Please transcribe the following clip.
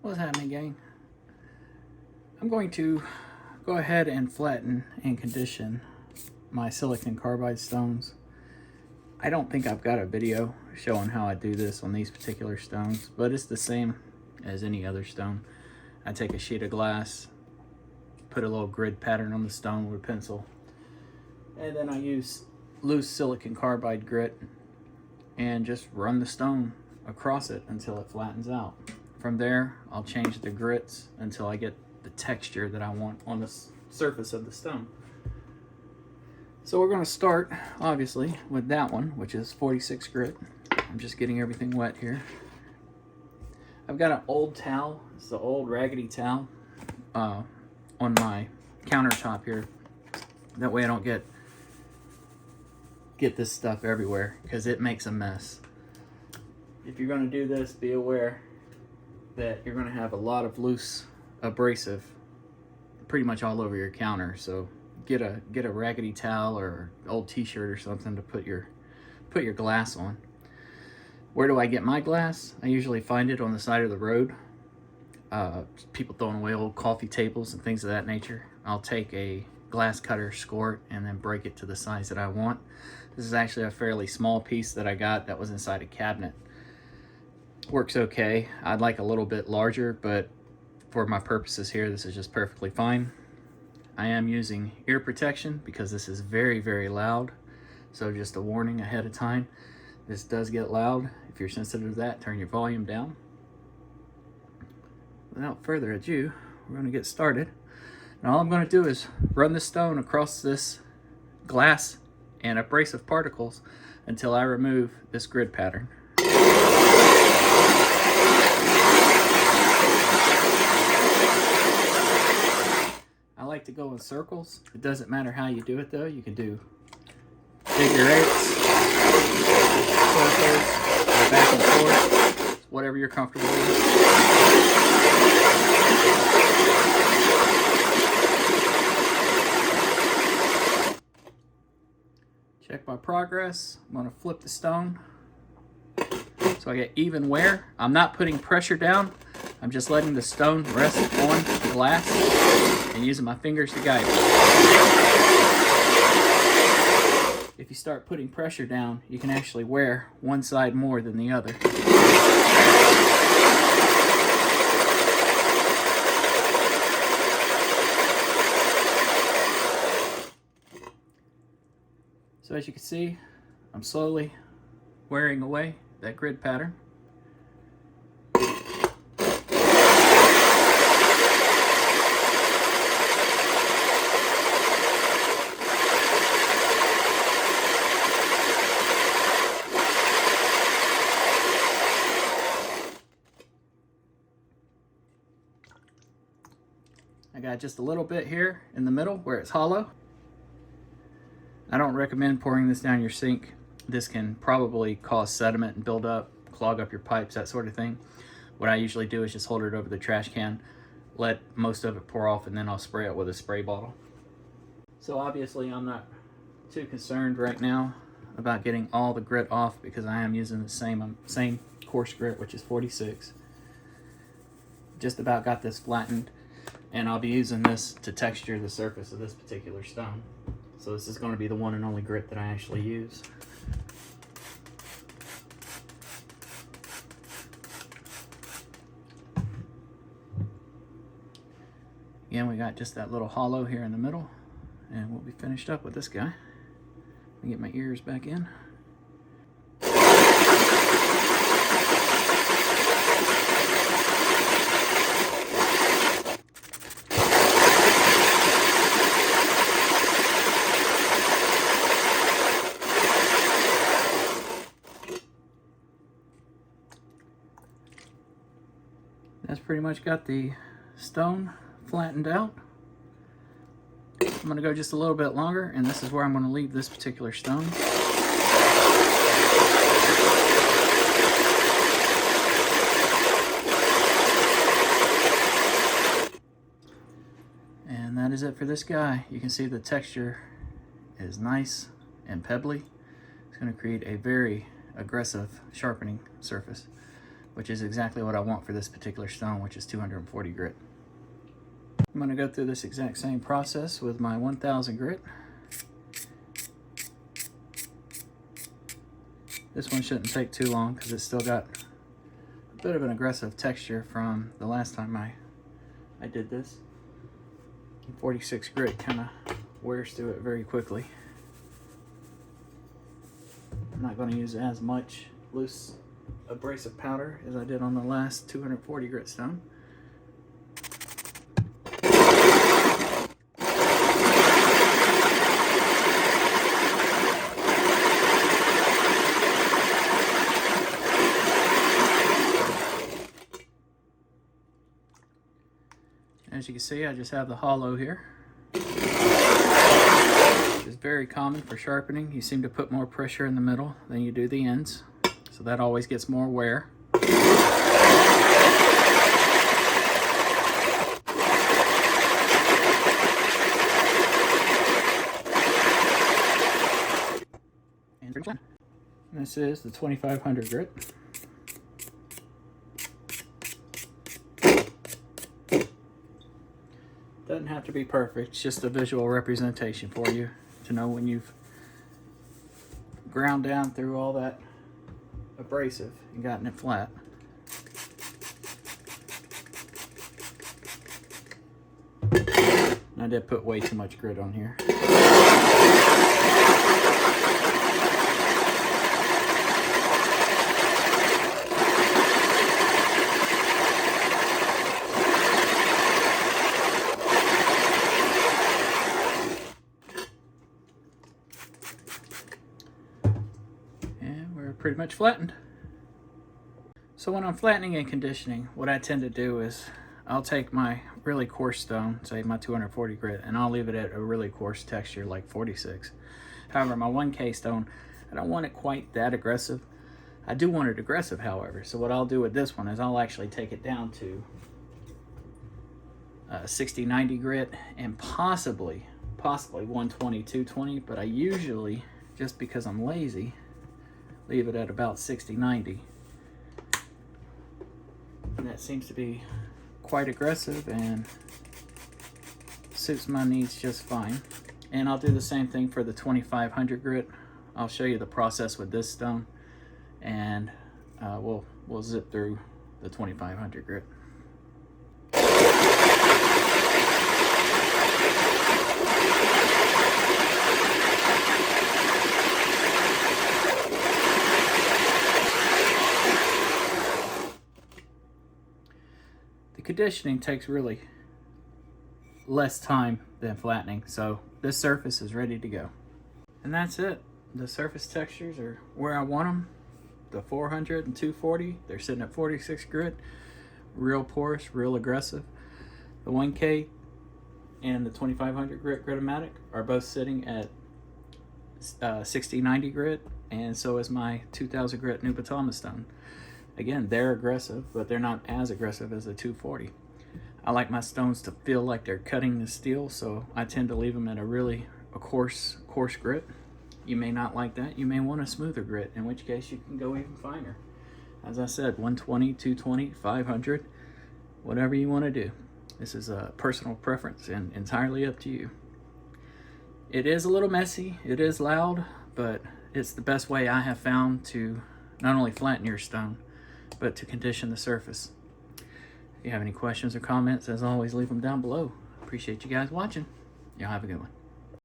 What's happening, gang? I'm going to go ahead and flatten and condition my silicon carbide stones. I don't think I've got a video showing how I do this on these particular stones, but it's the same as any other stone. I take a sheet of glass, put a little grid pattern on the stone with a pencil, and then I use loose silicon carbide grit and just run the stone across it until it flattens out. From there, I'll change the grits until I get the texture that I want on the surface of the stone. So we're going to start, obviously, with that one, which is 46 grit. I'm just getting everything wet here. I've got an old towel. It's the old raggedy towel on my countertop here. That way I don't get this stuff everywhere, because it makes a mess. If you're going to do this, be aware that you're going to have a lot of loose abrasive pretty much all over your counter. So get a raggedy towel or old t-shirt or something to put your glass on. Where do I get my glass? I usually find it on the side of the road. People throwing away old coffee tables and things of that nature. I'll take a glass cutter, score it, and then break it to the size that I want. This is actually a fairly small piece that I got that was inside a cabinet. Works okay. I'd like a little bit larger, but for my purposes here, this is just perfectly fine. I am using ear protection because this is very, very loud. So just a warning ahead of time. This does get loud. If you're sensitive to that, turn your volume down. Without further ado, we're going to get started. And all I'm going to do is run the stone across this glass and abrasive particles until I remove this grid pattern. I like to go in circles. It doesn't matter how you do it though. You can do figure eights, circles, or back and forth, whatever you're comfortable with. Check my progress. I'm going to flip the stone so I get even wear. I'm not putting pressure down. I'm just letting the stone rest on the glass and using my fingers to guide it. If you start putting pressure down, you can actually wear one side more than the other. So as you can see, I'm slowly wearing away that grid pattern. I got just a little bit here in the middle where it's hollow. I don't recommend pouring this down your sink. This can probably cause sediment and build up, clog up your pipes, that sort of thing. What I usually do is just hold it over the trash can, let most of it pour off, and then I'll spray it with a spray bottle. So obviously I'm not too concerned right now about getting all the grit off because I am using the same coarse grit, which is 46. Just about got this flattened, and I'll be using this to texture the surface of this particular stone. So this is going to be the one and only grit that I actually use. Again, we got just that little hollow here in the middle, and we'll be finished up with this guy. Let me get my ears back in. That's pretty much got the stone flattened out. I'm going to go just a little bit longer, and this is where I'm going to leave this particular stone. And that is it for this guy. You can see the texture is nice and pebbly. It's going to create a very aggressive sharpening surface. which is exactly what I want for this particular stone, which is 240 grit. I'm going to go through this exact same process with my 1000 grit. This one shouldn't take too long because it's still got a bit of an aggressive texture from the last time I did this. 46 grit kind of wears through it very quickly. I'm not going to use as much loose abrasive powder as I did on the last 240 grit stone. As you can see, I just have the hollow here, which is very common for sharpening. You seem to put more pressure in the middle than you do the ends, so that always gets more wear. And this is the 2500 grit. Doesn't have to be perfect, it's just a visual representation for you to know when you've ground down through all that abrasive and gotten it flat. And I did put way too much grit on here. Pretty much flattened. So when I'm flattening and conditioning, what I tend to do is I'll take my really coarse stone, say my 240 grit, and I'll leave it at a really coarse texture like 46. However, my 1K stone, I don't want it quite that aggressive. I do want it aggressive, however. So what I'll do with this one is I'll actually take it down to 60-90 grit and possibly 120-220, but I usually, just because I'm lazy, leave it at about 60-90. And that seems to be quite aggressive and suits my needs just fine. And I'll do the same thing for the 2500 grit. I'll show you the process with this stone, and we'll zip through the 2500 grit. Conditioning takes really less time than flattening, so this surface is ready to go. And that's it. The surface textures are where I want them. The 400 and 240, they're sitting at 46 grit, real porous, real aggressive. The 1K and the 2500 grit Gritomatic are both sitting at 60-90 grit, and so is my 2000 grit Nubatama stone. Again, they're aggressive, but they're not as aggressive as the 240. I like my stones to feel like they're cutting the steel, so I tend to leave them at a coarse grit. You may not like that. You may want a smoother grit, in which case you can go even finer. As I said, 120, 220, 500, whatever you want to do. This is a personal preference and entirely up to you. It is a little messy, it is loud, but it's the best way I have found to not only flatten your stone, but to condition the surface. If you have any questions or comments, as always, leave them down below. Appreciate you guys watching. Y'all have a good one.